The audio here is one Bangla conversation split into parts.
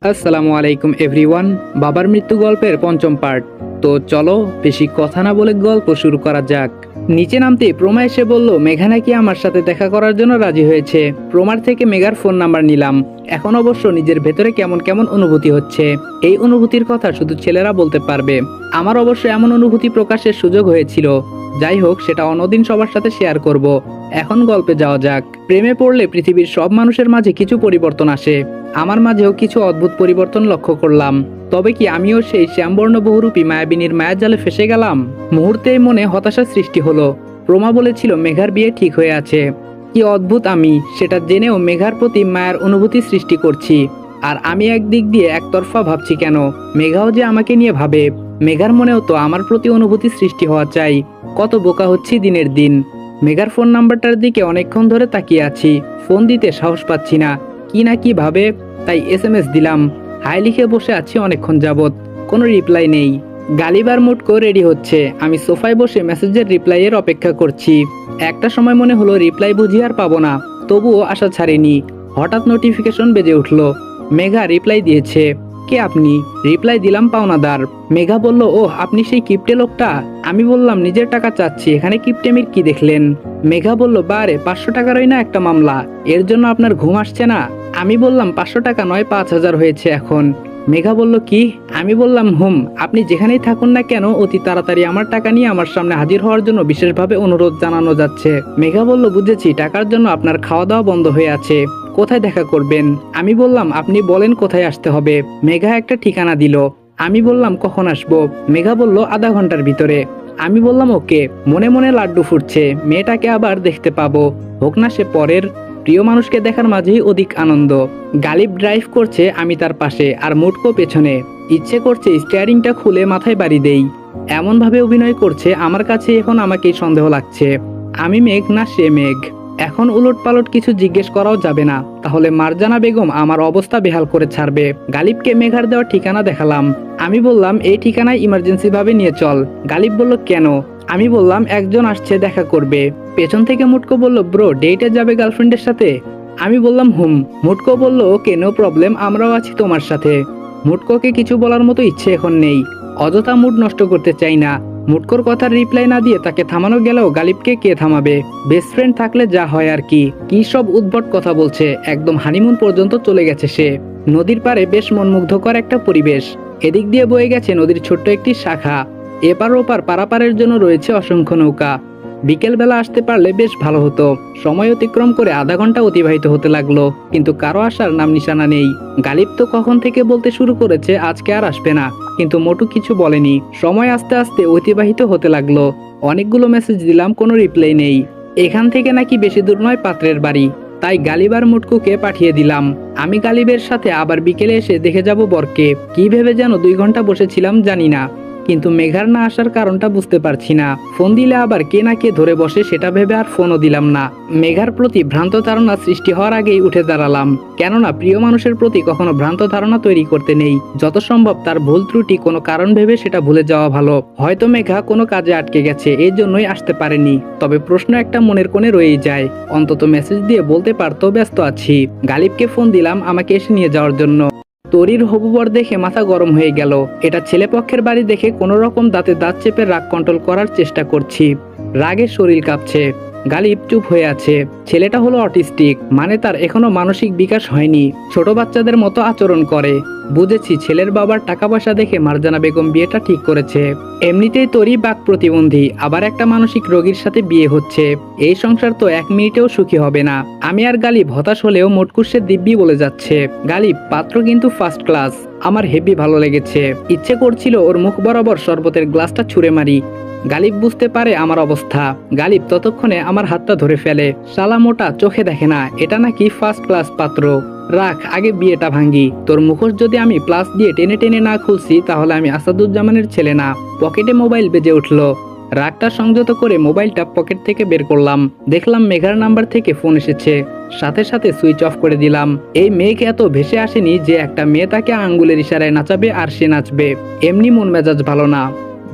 আসসালামু আলাইকুম এভরিওয়ান। বাবার মৃত্যু গল্পের পঞ্চম পার্ট। তো চলো বেশি কথা না বলে গল্প শুরু করা যাক। নিচে নামতে প্রমা এসে বলল মেঘা নাকি আমার সাথে দেখা করার জন্য রাজি হয়েছে। প্রমার থেকে মেঘার ফোন নাম্বার নিলাম। এখন অবশ্য নিজের ভেতরে কেমন কেমন অনুভূতি হচ্ছে। এই অনুভূতির কথা শুধু ছেলেরা বলতে পারবে। আমার অবশ্য এমন অনুভূতি প্রকাশের সুযোগ হয়েছিল। যাই হোক, সেটা অন্যদিন সবার সাথে শেয়ার করব। এখন গল্পে যাওয়া যাক। প্রেমে পড়লে পৃথিবীর সব মানুষের মাঝে কিছু পরিবর্তন আসে। আমার মাঝেও কিছু অদ্ভুত পরিবর্তন লক্ষ্য করলাম। তবে কি আমিও সেই শ্যামবর্ণ বহুরূপী মায়াবিনীর মায়াজালে ফেসে গেলাম? মুহূর্তেই মনে হতাশার সৃষ্টি হলো। প্রমা বলেছিল মেঘার বিয়ে ঠিক হয়ে আছে। কি অদ্ভুত, আমি সেটা জেনেও মেঘার প্রতি মায়ের অনুভূতি সৃষ্টি করছি। আর আমি একদিক দিয়ে একতরফা ভাবছি কেন? মেঘাও যে আমাকে নিয়ে ভাবে। মেঘার মনেও তো আমার প্রতি অনুভূতি সৃষ্টি হওয়া চাই। কত বোকা হচ্ছি দিনের দিন। মেঘার ফোন নাম্বারটার দিকে অনেকক্ষণ ধরে তাকিয়ে আছি। ফোন দিতে সাহস পাচ্ছি না। কি না কি ভাবে, তাই এসএমএস দিলাম। হাই লিখে বসে আছি অনেকক্ষণ যাবত, কোনো রিপ্লাই নেই। গালিবার মুটকো রেডি হচ্ছে। আমি সোফায় বসে মেসেজের রিপ্লাইয়ের অপেক্ষা করছি। একটা সময় মনে হলো রিপ্লাই বুঝি আর পাবো না, তবুও আশা ছাড়িনি। হঠাৎ নোটিফিকেশন বেজে উঠলো। মেঘা রিপ্লাই দিয়েছে। কে আপনি? রিপ্লাই দিলাম পাওনাদার। মেঘা বলল, ওহ আপনি সেই কিপটে লোকটা। আমি বললাম নিজের টাকা চাচ্ছি, এখানে কিপটেমির কি দেখলেন? মেঘা বলল, বারে 500 টাকারই না একটা মামলা, এর জন্য আপনার ঘুম আসছে না? আমি বললাম 500 টাকা নয়, 5000 হয়েছে এখন। মেঘা বলল, কি? আমি বললাম আপনি যেখানেই থাকুন না কেন অতি তাড়াতাড়ি আমার টাকা নিয়ে আমার সামনে হাজির হওয়ার জন্য বিশেষভাবে অনুরোধ জানানো যাচ্ছে। মেঘা বলল, বুঝেছি, টাকার জন্য আপনার খাওয়া দাওয়া বন্ধ হয়ে আছে। কোথায় দেখা করবেন? আমি বললাম আপনি বলেন কোথায় আসতে হবে। মেঘা একটা ঠিকানা দিল। আমি বললাম কখন আসবো? মেঘা বলল আধা ঘন্টার ভিতরে। আমি বললাম ওকে। মনে মনে লাড্ডু ফুটছে, মেয়েটাকে আবার দেখতে পাবো। হোক না সে পরের। প্রিয় মানুষকে দেখার মাঝেই অধিক আনন্দ। গালিব ড্রাইভ করছে, আমি তার পাশে, আর মুটকো পেছনে। ইচ্ছে করছে স্টিয়ারিংটা খুলে মাথায় বাড়ি দেই। এমন ভাবে অভিনয় করছে আমার কাছে এখন আমাকেই সন্দেহ লাগছে। আমি মেঘ না সে মেঘ। এখন উলট পালট কিছু জিজ্ঞেস করাও যাবে না, তাহলে মারজানা বেগম আমার অবস্থা বেহাল করে ছাড়বে। গালিবকে মেঘার দেওয়া ঠিকানা দেখালাম। আমি বললাম এই ঠিকানায় ইমার্জেন্সি ভাবে নিয়ে চল। গালিব বলল, কেন? আমি বললাম একজন আসছে দেখা করবে। পেছন থেকে মুটকো বলল, ব্রো ডেটে যাবে গার্লফ্রেন্ডের সাথে? আমি বললাম মুটকো বলল, ওকে নো প্রবলেম, আমরাও আছি তোমার সাথে। মুটকোকে কিছু বলার মতো ইচ্ছে এখন নেই। অযথা মুড নষ্ট করতে চাই না। মুটকোর কথার রিপ্লাই না দিয়ে তাকে থামানো গেলেও গালিবকে কে থামাবে? বেস্ট ফ্রেন্ড থাকলে যা হয় আর কি। কি সব উদ্ভট কথা বলছে, একদম হানিমুন পর্যন্ত চলে গেছে সে। নদীর পাড়ে বেশ মনমুগ্ধকর একটা পরিবেশ। এদিক দিয়ে বয়ে গেছে নদীর ছোট্ট একটি শাখা। এপার ওপার পারাপারের জন্য রয়েছে অসংখ্য নৌকা। বিকেল বেলা আসতে পারলে বেশ ভালো হতো। সময় অতিক্রম করে আধা ঘন্টা অতিবাহিত হতে লাগলো, কিন্তু কারো আসার নাম নিশানা নেই। গালিব তো কখন থেকে বলতে শুরু করেছে আজকে আর আসবে না, কিন্তু মোটু কিছু বলেনি। সময় আস্তে আস্তে অতিবাহিত হতে লাগলো। অনেকগুলো মেসেজ দিলাম, কোনো রিপ্লাই নেই। এখান থেকে নাকি বেশি দূর নয় পাত্রের বাড়ি, তাই গালিব আর মুটকুকে পাঠিয়ে দিলাম। আমি গালিবের সাথে আবার বিকেলে এসে দেখে যাব বরকে। কি ভেবে যেন 2 ঘন্টা বসেছিলাম জানি না, কিন্তু মেঘার না আসার কারণটা বুঝতে পারছি না। ফোন দিলে আবার কে না কে ধরে বসে সেটা ভেবে আর ফোনও দিলাম না। মেঘার প্রতি ভ্রান্ত ধারণা সৃষ্টি হওয়ার আগেই উঠে দাঁড়ালাম, কেননা প্রিয় মানুষের প্রতি কখনো ভ্রান্ত ধারণা তৈরি করতে নেই। যত সম্ভব তার ভুল ত্রুটি কোনো কারণ ভেবে সেটা ভুলে যাওয়া ভালো। হয়তো মেঘা কোনো কাজে আটকে গেছে, এই জন্যই আসতে পারেনি। তবে প্রশ্ন একটা মনের কোণে রয়েই যায়, অন্তত মেসেজ দিয়ে বলতে পারতো ব্যস্ত আছি। গালিবকে ফোন দিলাম আমাকে এসে নিয়ে যাওয়ার জন্য। তরির হবুবর দেখে মাথা গরম হয়ে গেল। এটা ছেলেপক্ষের বাড়ি দেখে কোনো রকম দাঁতে দাঁত চেপে রাগ কন্ট্রোল করার চেষ্টা করছি। রাগে শরীর কাঁপছে। গালিব চুপ হয়ে আছে। ছেলেটা হলো অটিস্টিক, মানে তার এখনো মানসিক বিকাশ হয়নি। ছোট বাচ্চাদের মতো আচরণ করে। বুঝেছি, ছেলের বাবার টাকা পয়সা দেখে মারজানা বেগম বিয়েটা ঠিক করেছে। এমনিতেই তরি বাক প্রতিবন্ধী, আবার একটা মানসিক রোগীর সাথে বিয়ে হচ্ছে। এই সংসার তো 1 মিনিটেও সুখী হবে না। আমি আর গালিব হতাশ হলেও মোটকুসে দিব্যি বলে যাচ্ছে, গালিব পাত্র কিন্তু ফার্স্ট ক্লাস। আমার হেভি ভালো লেগেছে। ইচ্ছে করছিল ওর মুখ বরাবর শরবতের গ্লাসটা ছুঁড়ে মারি। গালিব বুঝতে পারে আমার অবস্থা। গালিব ততক্ষণে আমার হাতটা ধরে ফেলে। শালা মোটা চোখে দেখে না এটা নাকি ফার্স্ট ক্লাস পাত্র। রাখ, আগে বিয়েটা ভাঙ্গি। তোর মুখোশ যদি আমি প্লাস দিয়ে টেনে টেনে না খুলছি তাহলে আমি আসাদুজ্জামানের ছেলে না। পকেটে মোবাইল বেজে উঠলো। রাগটা সংযত করে মোবাইলটা পকেট থেকে বের করলাম। দেখলাম মেঘার নাম্বার থেকে ফোন এসেছে। সাথে সাথে সুইচ অফ করে দিলাম। এই মেঘ এত ভেসে আসেনি যে একটা মেয়ে তাকে আঙ্গুলের ইশারায় নাচাবে আর সে নাচবে। এমনি মন মেজাজ ভালো না।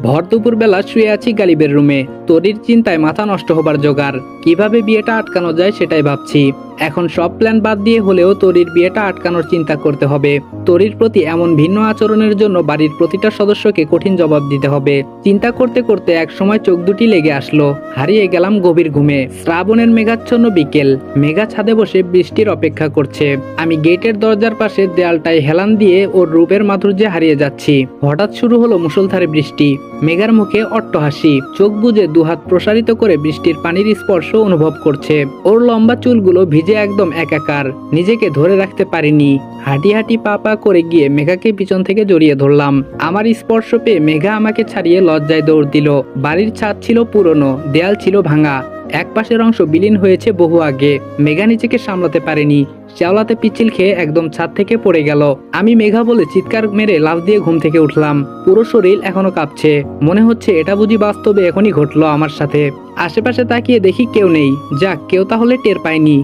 ভর দুপুর বেলা শুয়ে আছি গালিবের রুমে। তরির চিন্তায় মাথা নষ্ট হবার জোগাড়। কিভাবে বিয়েটা আটকানো যায় সেটাই ভাবছি। এখন সব প্ল্যান বাদ দিয়ে হলেও তরির বিয়েটা আটকানোর চিন্তা করতে হবে। তরির প্রতি এমন ভিন্ন আচরণের জন্য বাড়ির প্রতিটা সদস্যকে কঠিন জবাব দিতে হবে। চিন্তা করতে করতে এক সময় চোখ দুটি লেগে আসলো। হারিয়ে গেলাম গভীর ঘুমে। শ্রাবণের মেঘাচ্ছন্ন বিকেল, মেঘা ছাদে বসে বৃষ্টির অপেক্ষা করছে। আমি গেটের দরজার পাশে দেয়ালটায় হেলান দিয়ে ওর রূপের মাধুর্যে হারিয়ে যাচ্ছি। হঠাৎ শুরু হলো মুষলধারে বৃষ্টি। মেঘার মুখে অট্টহাসি, চোখ বুজে দুহাত প্রসারিত করে বৃষ্টির পানির স্পর্শ অনুভব করছে। ওর লম্বা চুলগুলো ভিজে একদম একাকার, নিজেকে ধরে রাখতে পারিনি। হাঁটি হাঁটি পা পা করে গিয়ে মেঘাকে পিছন থেকে জড়িয়ে ধরলাম। আমার স্পর্শ পেয়ে মেঘা আমাকে ছাড়িয়ে লজ্জায় দৌড় দিল। বাড়ির ছাদ ছিল পুরনো, দেয়াল ছিল ভাঙা, এক পাশের অংশ বিলীন হয়েছে বহু আগে। মেঘা নিজেকে সামলাতে পারেনি, শ্যাওলাতে পিচ্ছিল খেয়ে একদম ছাদ থেকে পড়ে গেল। আমি মেঘা বলে চিৎকার মেরে লাফ দিয়ে ঘুম থেকে উঠলাম। পুরো শরীর এখনো কাঁপছে, মনে হচ্ছে এটা বুঝি বাস্তবে এখনই ঘটলো আমার সাথে। আশেপাশে তাকিয়ে দেখি কেউ নেই। যাক, কেউ তাহলে টের পায়নি,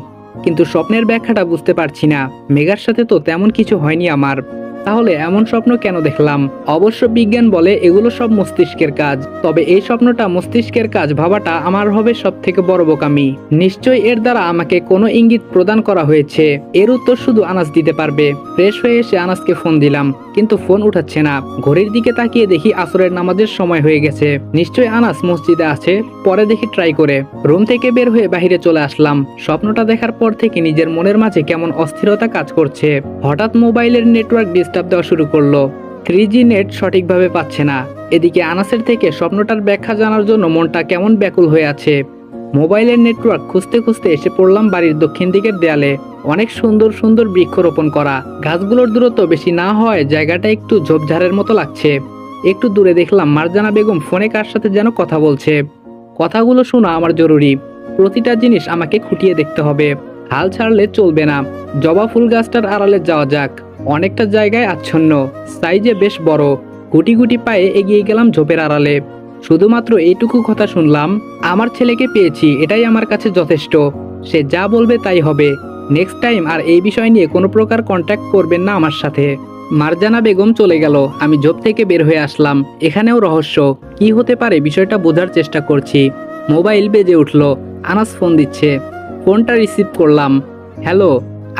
কিন্তু স্বপ্নের ব্যাখ্যাটা বুঝতে পারছি না। মেঘার সাথে তো তেমন কিছু হয়নি আমার, তাহলে এমন স্বপ্ন কেন দেখলাম? অবশ্য বিজ্ঞান বলে এগুলো সব মস্তিষ্কের কাজ, তবে এই স্বপ্নটা মস্তিষ্কের কাজ ভাবাটা আমার হবে সব থেকে বড় বোকামি। নিশ্চয়ই এর দ্বারা আমাকে কোনো ইঙ্গিত প্রদান করা হয়েছে। এর উত্তর শুধু আনাস দিতে পারবে। ফ্রেশ হয়ে এসে আনাসকে ফোন দিলাম, কিন্তু ফোন উঠাচ্ছে না। ঘড়ির দিকে তাকিয়ে দেখি আসরের নামাজের সময় হয়ে গেছে। নিশ্চয়ই আনাস মসজিদে আছে। পরে দেখি ট্রাই করে রুম থেকে বের হয়ে বাইরে চলে আসলাম। স্বপ্নটা দেখার পর থেকে নিজের মনের মাঝে কেমন অস্থিরতা কাজ করছে। হঠাৎ মোবাইলের নেটওয়ার্ক ডিস্টার্ব দেওয়া শুরু করলো। 3G নেট সঠিকভাবে পাচ্ছে না। এদিকে আনাসের থেকে স্বপ্নটার ব্যাখ্যা জানার জন্য মনটা কেমন ব্যাকুল হয়ে আছে। মোবাইলের নেটওয়ার্ক খুঁজতে খুঁজতে এসে পড়লাম বাড়ির দক্ষিণ দিকের দেয়ালে। অনেক সুন্দর সুন্দর বৃক্ষরোপণ করা। গাছগুলোর দূরত্ব বেশি না হয় জায়গাটা একটু ঝোপঝাড়ের মতো লাগছে। একটু দূরে দেখলাম মারজানা বেগম ফোনে কার সাথে যেন কথা বলছে। কথাগুলো শোনা আমার জরুরি। প্রতিটা জিনিস আমাকে খুঁটিয়ে দেখতে হবে, হাল ছাড়লে চলবে না। জবা ফুল গাছটার আড়ালে যাওয়া যাক। অনেকটা জায়গায় আচ্ছন্ন, সাইজে বেশ বড়। গুটি গুটি পায়ে এগিয়ে গেলাম ঝোপের আড়ালে। শুধুমাত্র এইটুকু কথা শুনলাম, আমার ছেলেকে পেয়েছি, এটাই আমার কাছে যথেষ্ট। সে যা বলবে তাই হবে। নেক্সট টাইম আর এই বিষয় নিয়ে কোনো প্রকার কন্ট্যাক্ট করবেন না আমার সাথে। মারজানা বেগম চলে গেল। আমি ঝোপ থেকে বের হয়ে আসলাম। এখানেও রহস্য, কি হতে পারে বিষয়টা বোঝার চেষ্টা করছি। মোবাইল বেজে উঠলো। আনাস ফোন দিচ্ছে। ফোনটা রিসিভ করলাম। হ্যালো।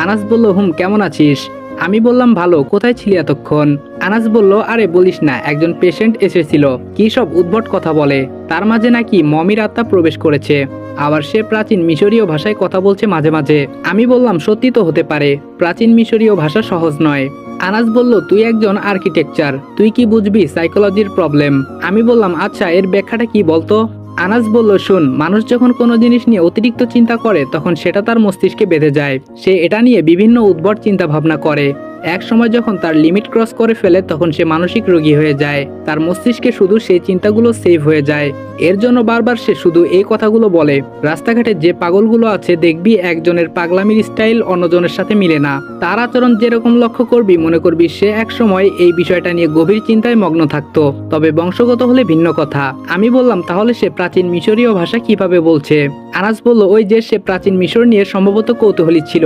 আনাস বলল, কেমন আছিস? আমি বললাম ভালো, কোথায় ছিলি এতক্ষণ? আনাস বলল, আরে বলিস না, একজন পেশেন্ট এসেছিল, কি সব উদ্ভট কথা বলে। তার মাঝে নাকি মমির আত্মা প্রবেশ করেছে, আবার সে প্রাচীন মিশরীয় ভাষায় কথা বলছে মাঝে মাঝে। আমি বললাম সত্যি তো হতে পারে, প্রাচীন মিশরীয় ভাষা সহজ নয়। আনাস বলল, তুই একজন আর্কিটেকচার, তুই কি বুঝবি সাইকোলজির প্রবলেম? আমি বললাম আচ্ছা, এর ব্যাখ্যাটা কি বলতো? আনাস বলল, শুন, মানুষ যখন কোনো জিনিস নিয়ে অতিরিক্ত চিন্তা করে তখন সেটা তার মস্তিষ্কে বেঁধে যায়। সে এটা নিয়ে বিভিন্ন উদ্ভট চিন্তা ভাবনা করে। এক সময় যখন তার লিমিট ক্রস করে ফেলে তখন সে মানসিক রোগী হয়ে যায়। তার মস্তিষ্কে শুধু সেই চিন্তাগুলো সেভ হয়ে যায়। এর জন্য বারবার সে শুধু এই কথাগুলো বলে। রাস্তাঘাটে যে পাগলগুলো আছে দেখবি একজনের পাগলামির স্টাইল অন্যজনের সাথে মিলে না। তার আচরণ যেরকম লক্ষ্য করবি মনে করবি সে এক সময় এই বিষয়টা নিয়ে গভীর চিন্তায় মগ্ন থাকতো, তবে বংশগত হলে ভিন্ন কথা। আমি বললাম তাহলে সে প্রাচীন মিশরীয় ভাষা কিভাবে বলছে? আনাস বলল, ওই যে সে প্রাচীন মিশর নিয়ে সম্ভবত কৌতূহলী ছিল,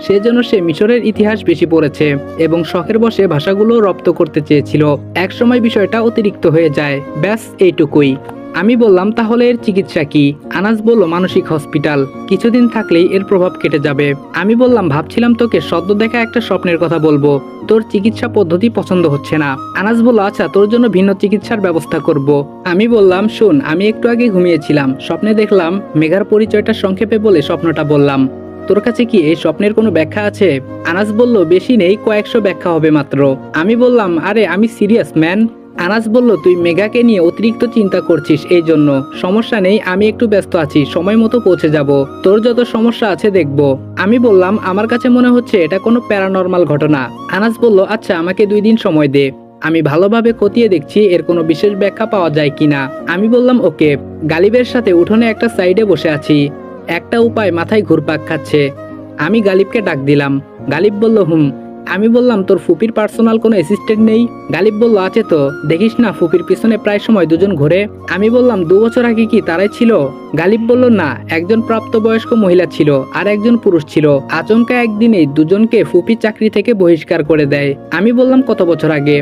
সেজন্য সে মিশরের ইতিহাস বেশি পড়েছে এবং শখের বসে ভাষাগুলো রপ্ত করতে চেয়েছিল। এক সময় বিষয়টা অতিরিক্ত হয়ে যায়, ব্যাস এইটুকুই। আমি বললাম তাহলে এর চিকিৎসা কি? আনাস বলল, মানসিক হসপিটাল, কিছুদিন থাকলেই এর প্রভাব কেটে যাবে। আমি বললাম ভাবছিলাম তোকে সদ্য দেখা একটা স্বপ্নের কথা বলবো, তোর চিকিৎসা পদ্ধতি পছন্দ হচ্ছে না। আনাস বলল, আচ্ছা, তোর জন্য ভিন্ন চিকিৎসার ব্যবস্থা করব। আমি বললাম, শোন, আমি একটু আগে ঘুমিয়েছিলাম, স্বপ্নে দেখলাম মেঘার পরিচয়টা সংক্ষেপে বলে স্বপ্নটা বললাম। তোর কাছে কি এই স্বপ্নের কোনো ব্যাখ্যা আছে? আনাস বলল, বেশি নেই, কয়েকশো ব্যাখ্যা হবে মাত্র। আমি বললাম, আরে আমি সিরিয়াস ম্যান। আনাস বলল, তুই মেঘাকে নিয়ে অতিরিক্ত চিন্তা করছিস, এই জন্য। সমস্যা নেই, আমি একটু ব্যস্ত আছি, সময় মতো পৌঁছে যাব, তোর যত সমস্যা আছে দেখব। আমি বললাম, আমার কাছে মনে হচ্ছে এটা কোনো প্যারানর্মাল ঘটনা। আনাস বলল, আচ্ছা, আমাকে 2 দিন সময় দে, আমি ভালোভাবে খতিয়ে দেখছি এর কোনো বিশেষ ব্যাখ্যা পাওয়া যায় কিনা। আমি বললাম ওকে। গালিবের সাথে উঠোনে একটা সাইডে বসে আছি, একটা উপায় মাথায় ঘুরপাক খাচ্ছে। আমি গালিবকে ডাক দিলাম। গালিব বলল, আমি বললাম, তোর ফুপির পার্সোনাল কোনো অ্যাসিস্ট্যান্ট নেই? গালিব বলল, আছে তো, দেখিস না ফুপির পিছনে প্রায় সময় দুজন ঘোরে। আমি বললাম, 2 বছর আগে কি তারাই ছিল? গালিব বলল, না, একজন প্রাপ্তবয়স্ক মহিলা ছিল আর একজন পুরুষ ছিল। আচমকা একদিনেই দুজনকে ফুপি চাকরি থেকে বহিষ্কার করে দেয়। আমি বললাম, কত বছর আগে?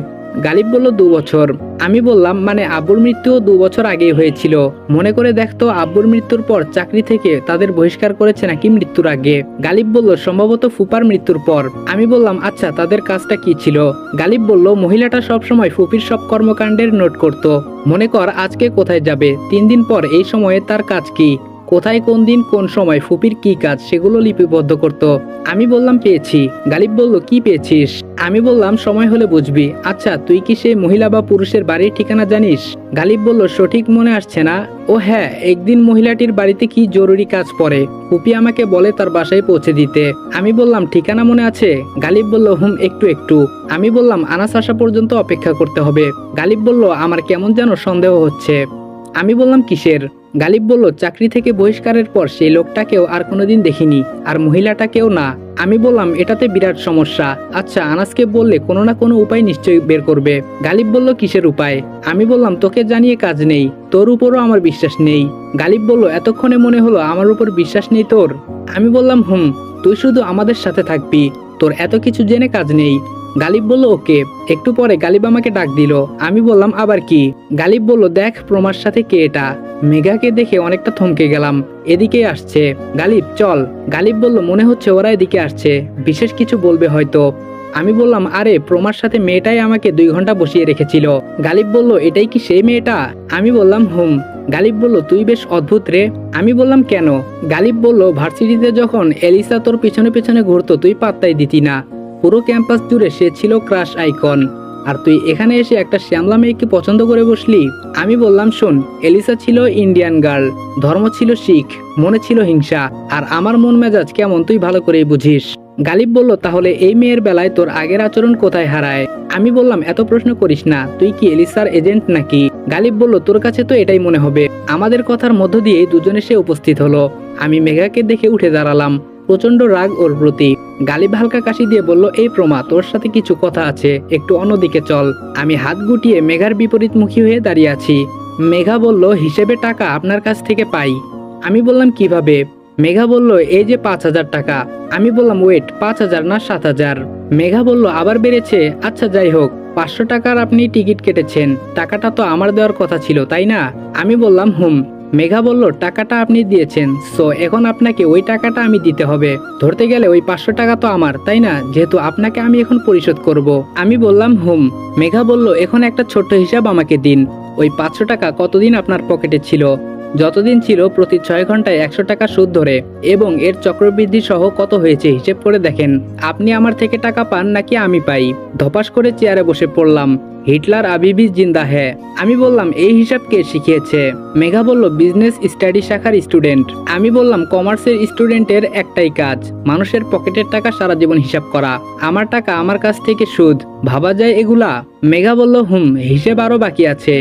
গালিব বলল 2 বছর। আমি বললাম মানে আব্বুর মৃত্যুও 2 বছর আগেই হয়েছিল। মনে করে দেখতো আব্বুর মৃত্যুর পর চাকরি থেকে তাদের বহিষ্কার করেছে নাকি মৃত্যুর আগে। গালিব বলল সম্ভবত ফুপার মৃত্যুর পর। আমি বললাম আচ্ছা তাদের কাজটা কি ছিল? গালিব বলল মহিলাটা সবসময় ফুপির সব কর্মকাণ্ডের নোট করত। মনে কর আজকে কোথায় যাবে, 3 দিন পর এই সময়ে তার কাজ কি, কোথায় কোন দিন কোন সময় ফুপির কি কাজ সেগুলো লিপিবদ্ধ করত। আমি বললাম পেয়েছি। গালিব বলল কি পেয়েছিস? আমি বললাম সময় হলে বুঝবি। আচ্ছা তুই কি সেই মহিলা বা পুরুষের বাড়ির ঠিকানা জানিস? গালিব বলল সঠিক মনে আসছে না। ও হ্যাঁ, একদিন মহিলাটির বাড়িতে কি জরুরি কাজ পড়ে, ফুপি আমাকে বলে তার বাসায় পৌঁছে দিতে। আমি বললাম ঠিকানা মনে আছে? গালিব বলল হুম একটু একটু। আমি বললাম আনাস আসা পর্যন্ত অপেক্ষা করতে হবে। গালিব বলল আমার কেমন যেন সন্দেহ হচ্ছে। আমি বললাম কিসের? গালিব বলল চাকরি থেকে বহিষ্কারের পর সেই লোকটাকেও আর কোনোদিন দেখিনি, আর মহিলাটাকেও না। আমি বললাম এটাতে বিরাট সমস্যা। আচ্ছা আনাসকে বললে কোনো না কোনো উপায় নিশ্চয়ই বের করবে। গালিব বলল কিসের উপায়? আমি বললাম তোকে জানিয়ে কাজ নেই, তোর উপরও আমার বিশ্বাস নেই। গালিব বলল এতক্ষণে মনে হলো আমার উপর বিশ্বাস নেই তোর? আমি বললাম হুম, তুই শুধু আমাদের সাথে থাকবি, তোর এত কিছু জেনে কাজ নেই। গালিব বলল ওকে। একটু পরে গালিব আমাকে ডাক দিল। আমি বললাম আবার কি? গালিব বলল দেখ প্রমার সাথে কে এটা। মেঘাকে দেখে অনেকটা থমকে গেলাম। এদিকে আসছে। গালিব চল। গালিব বলল মনে হচ্ছে ওরা এদিকে আসছে, বিশেষ কিছু বলবে হয়তো। আমি বললাম আরে প্রমার সাথে মেয়েটাই আমাকে 2 ঘন্টা বসিয়ে রেখেছিল। গালিব বলল এটাই কি সেই মেয়েটা? আমি বললাম হুম। গালিব বলল তুই বেশ অদ্ভুত রে। আমি বললাম কেন? গালিব বলল ভার্সিটিতে যখন এলিসা তোর পিছনে পিছনে ঘুরতো তুই পাত্তাই দিতি না, পুরো ক্যাম্পাস জুড়ে সে ছিল ক্রাশ আইকন, আর তুই এখানে এসে একটা শ্যামলা মেয়েকে পছন্দ করে বসলি। আমি বললাম শোন, এলিসা ছিল ইন্ডিয়ান গার্ল, ধর্ম ছিল শিখ, মনে ছিল হিংসা, আর আমার মন মেজাজ কেমন তুই ভালো করেই বুঝিস। গালিব বলল তাহলে এই মেয়ের বেলায় তোর আগের আচরণ কোথায় হারায়? আমি বললাম এত প্রশ্ন করিস না, তুই কি এলিসার এজেন্ট নাকি? গালিব বলল তোর কাছে তো এটাই মনে হবে। আমাদের কথার মধ্য দিয়ে দুজনে সে উপস্থিত হলো। আমি মেঘাকে দেখে উঠে দাঁড়ালাম, প্রচন্ড রাগ ওর প্রতি। গালিব হালকা কাশি দিয়ে বলল এই প্রমা, তোর সাথে কিছু কথা আছে, একটু অন্যদিকে চল। আমি হাত গুটিয়ে মেঘার বিপরীতমুখী হয়ে দাঁড়িয়ে আছি। মেঘা বলল হিসেবে টাকা আপনার কাছ থেকে পাই। আমি বললাম কিভাবে? মেঘা বলল এই যে 5,000 টাকা। আমি বললাম ওয়েট, 5,000 না 7,000। মেঘা বলল আবার বেড়েছে। আচ্ছা যাই হোক, 500 টাকার আপনি টিকিট কেটেছেন, টাকাটা তো আমার দেওয়ার কথা ছিল তাই না? আমি বললাম হুম। মেঘা বলল টাকাটা আপনি দিয়েছেন, সো এখন আপনাকে ওই টাকাটা আমি দিতে হবে। ধরতে গেলে ওই 500 টাকা তো আমার তাই না, যেহেতু আপনাকে আমি এখন পরিশোধ করব। আমি বললাম হুম। মেঘা বলল এখন একটা ছোট্ট হিসাব আমাকে দিন, ওই 500 টাকা কতদিন আপনার পকেটে ছিল? যতদিন ছিল প্রতি 6 ঘন্টায় 100 টাকা সুদ ধরে, এবং এর চক্রবৃদ্ধি সহ কত হয়েছে হিসেব করে দেখেন। আপনি আমার থেকে টাকা পান নাকি আমি পাই? ধপাস করে চেয়ারে বসে পড়লাম। হিটলার আবিবি জিন্দা হ্যাঁ। আমি বললাম এই হিসাব কে শিখিয়েছে? মেঘা বলল বিজনেস স্টাডি শাখার স্টুডেন্ট। আমি বললাম কমার্সের স্টুডেন্টের একটাই কাজ, মানুষের পকেটের টাকা সারা জীবন হিসাব করা। আমার টাকা আমার কাছ থেকে সুদ, ভাবা যায় এগুলা? মেঘা বলল হুম, হিসেব আরো বাকি আছে।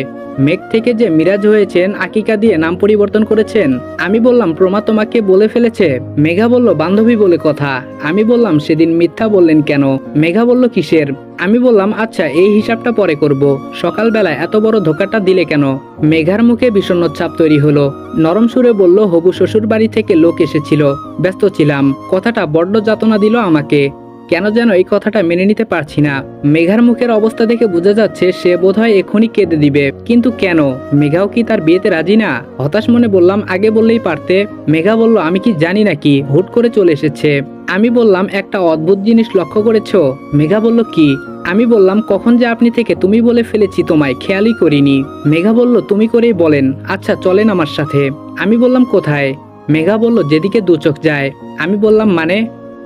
মেঘ থেকে যে মিরাজ হয়েছেন আকিকা দিয়ে নাম পরিবর্তন করেছেন। আমি বললাম প্রমা তোমাকে বলে ফেলেছে? মেঘা বলল বান্ধবী বলে কথা। আমি বললাম সেদিন মিথ্যা বললেন কেন? মেঘা বলল কিসের? আমি বললাম আচ্ছা এই হিসাবটা পরে করব, সকালবেলা এত বড় ধোকাটা দিলে কেন? মেঘার মুখে বিষণ্ণ ছাপ তৈরি হলো। নরম সুরে বলল হবু শ্বশুর বাড়ি থেকে লোক এসেছিল, ব্যস্ত ছিলাম। কথাটা বড্ড যাতনা দিল আমাকে, কেন যেন এই কথাটা মেনে নিতে পারছি না। মেঘার মুখের অবস্থা দেখে বোঝা যাচ্ছে সে বোধহয় এখনই কেঁদে দিবে, কিন্তু কেন? মেঘাও কি তার বিয়েতে রাজি না? হতাশ মনে বললাম আগে বললেই পারতে। মেঘা বলল আমি কি জানি নাকি, হুট করে চলে এসেছে। আমি বললাম একটা অদ্ভুত জিনিস লক্ষ্য করেছো? মেঘা বলল কি? আমি বললাম কখন যে আপনি থেকে তুমি বলে ফেলেছি তোমায় খেয়ালই করিনি। মেঘা বলল তুমি করেই বলেন। আচ্ছা চলেন আমার সাথে। আমি বললাম কোথায়? মেঘা বলল যেদিকে দু চোখ যায়। আমি বললাম মানে?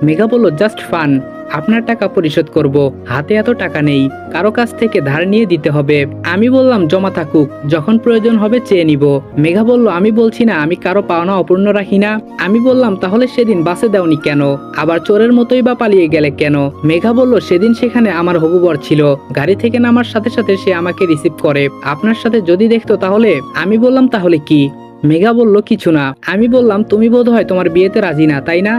মেঘা বলল জাস্ট ফান, আপনার টাকা পরিশোধ করব, হাতে এত টাকা নেই, কারো কাছ থেকে ধার নিয়ে দিতে হবে। আমি বললাম জমা থাকুক, যখন প্রয়োজন হবে চেয়ে নিব। মেঘা বলল আমি বলছি না আমি কারো পাওনা অপূর্ণ রাখি না। আমি বললাম তাহলে সেদিন বাসে দাওনি কেন, আবার চোরের মতোই বা পালিয়ে গেলে কেন? মেঘা বলল সেদিন সেখানে আমার হবু বর ছিল, গাড়ি থেকে নামার সাথে সাথে সে আমাকে রিসিভ করে, আপনার সাথে যদি দেখতো তাহলে। আমি বললাম তাহলে কি? মেঘা বলল কিছু না। আমি বললাম তুমি বোধহয় তোমার বিয়েতে রাজি না তাই না?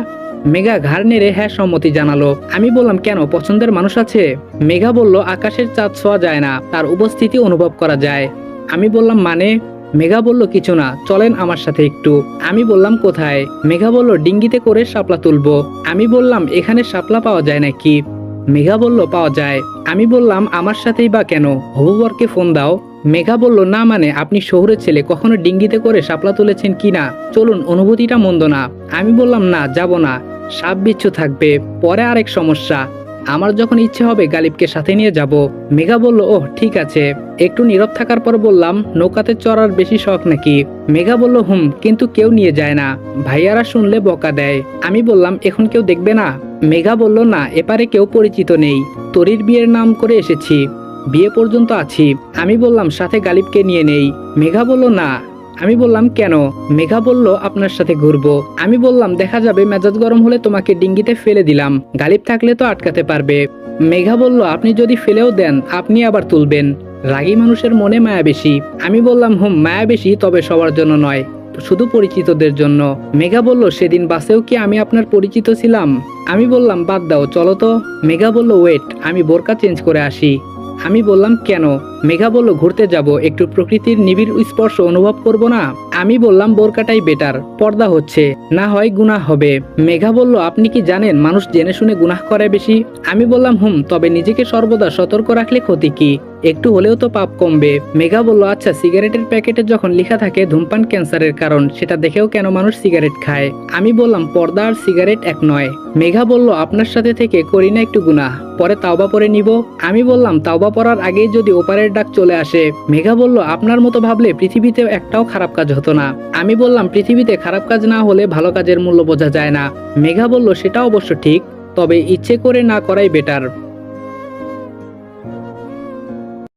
মেঘা ঘাড় নেড়ে হ্যাঁ সম্মতি জানালো। আমি বললাম কেন, পছন্দের মানুষ আছে? মেঘা বলল আকাশের চাঁদ ছোঁয়া যায় না, তার উপস্থিতি অনুভব করা যায়। আমি বললাম মানে? মেঘা বলল কিছু না, চলেন আমার সাথে একটু। আমি বললাম কোথায়? মেঘা বলল ডিঙ্গিতে করে শাপলা তুলবো। আমি বললাম এখানে শাপলা পাওয়া যায় নাকি? মেঘা বলল পাওয়া যায়। আমি বললাম আমার সাথেই বা কেন, হবু বরকে ফোন দাও। মেঘা বলল না মানে আপনি শহুরের ছেলে, কখনো ডিঙ্গিতে করে শাপলা তুলেছেন কি না, চলুন, অনুভূতিটা মন্দ না। আমি বললাম না, যাব না, সাপ বিচ্ছু থাকবে, পরে আরেক সমস্যা, আমার যখন ইচ্ছে হবে গালিবকে সাথে নিয়ে যাব। মেঘা বলল ওহ ঠিক আছে। একটু নীরব থাকার পর বললাম নৌকাতে চড়ার বেশি শখ নাকি? মেঘা বলল কিন্তু কেউ নিয়ে যায় না, ভাইয়ারা শুনলে বকা দেয়। আমি বললাম এখন কেউ দেখবে না? মেঘা বলল না, এপারে কেউ পরিচিত নেই, তরির বিয়ের নাম করে এসেছি, বিয়ে পর্যন্ত আছি। আমি বললাম সাথে গালিবকে নিয়ে নেই। মেঘা বলল না। আমি বললাম কেন? মেঘা বলল আপনার সাথে ঘুরবো। আমি বললাম দেখা যাবে, মেজাজ গরম হলে তোমাকে ডিঙ্গিতে ফেলে দিলাম, গালিব থাকলে তো আটকাতে পারবে। মেঘা বলল আপনি যদি ফেলেও দেন আপনি আবার তুলবেন, রাগী মানুষের মনে মায়া বেশি। আমি বললাম মায়া বেশি, তবে সবার জন্য নয়, শুধু পরিচিতদের জন্য। মেঘা বলল সেদিন বাসেও কি আমি আপনার পরিচিত ছিলাম? আমি বললাম বাদ দাও, চলো তো। মেঘা বলল ওয়েট, আমি বোরকা চেঞ্জ করে আসি। আমি বললাম কেন? মেঘা বলল ঘুরতে যাব, একটু প্রকৃতির নিবিড় স্পর্শ অনুভব করব না? আমি বললাম বোরকাটাই বেটার, পর্দা হচ্ছে, না হয় গুনাহ হবে। মেঘা বলল আপনি কি জানেন মানুষ জেনে শুনে গুনাহ করে বেশি? আমি বললাম তবে নিজেকে সর্বদা সতর্ক রাখলে ক্ষতি কি, একটু হলেও তো পাপ কমবে। মেঘা বলল আচ্ছা, সিগারেটের প্যাকেটে যখন লেখা থাকে ধূমপান ক্যান্সারের কারণ, সেটা দেখেও কেন মানুষ সিগারেট খায়? আমি বললাম পর্দা আর সিগারেট এক নয়। মেঘা বলল আপনার সাথে থেকে করি না একটু গুনাহ, পরে তাওবা পরে নিব। আমি বললাম তাওবা পড়ার আগেই যদি ওপারের ডাক চলে আসে? মেঘা বলল আপনার মতো ভাবলে পৃথিবীতে একটাও খারাপ কাজ হতো না। আমি বললাম পৃথিবীতে খারাপ কাজ না হলে ভালো কাজের মূল্য বোঝা যায় না। মেঘা বলল সেটা অবশ্য ঠিক, তবে ইচ্ছে করে না করাই বেটার।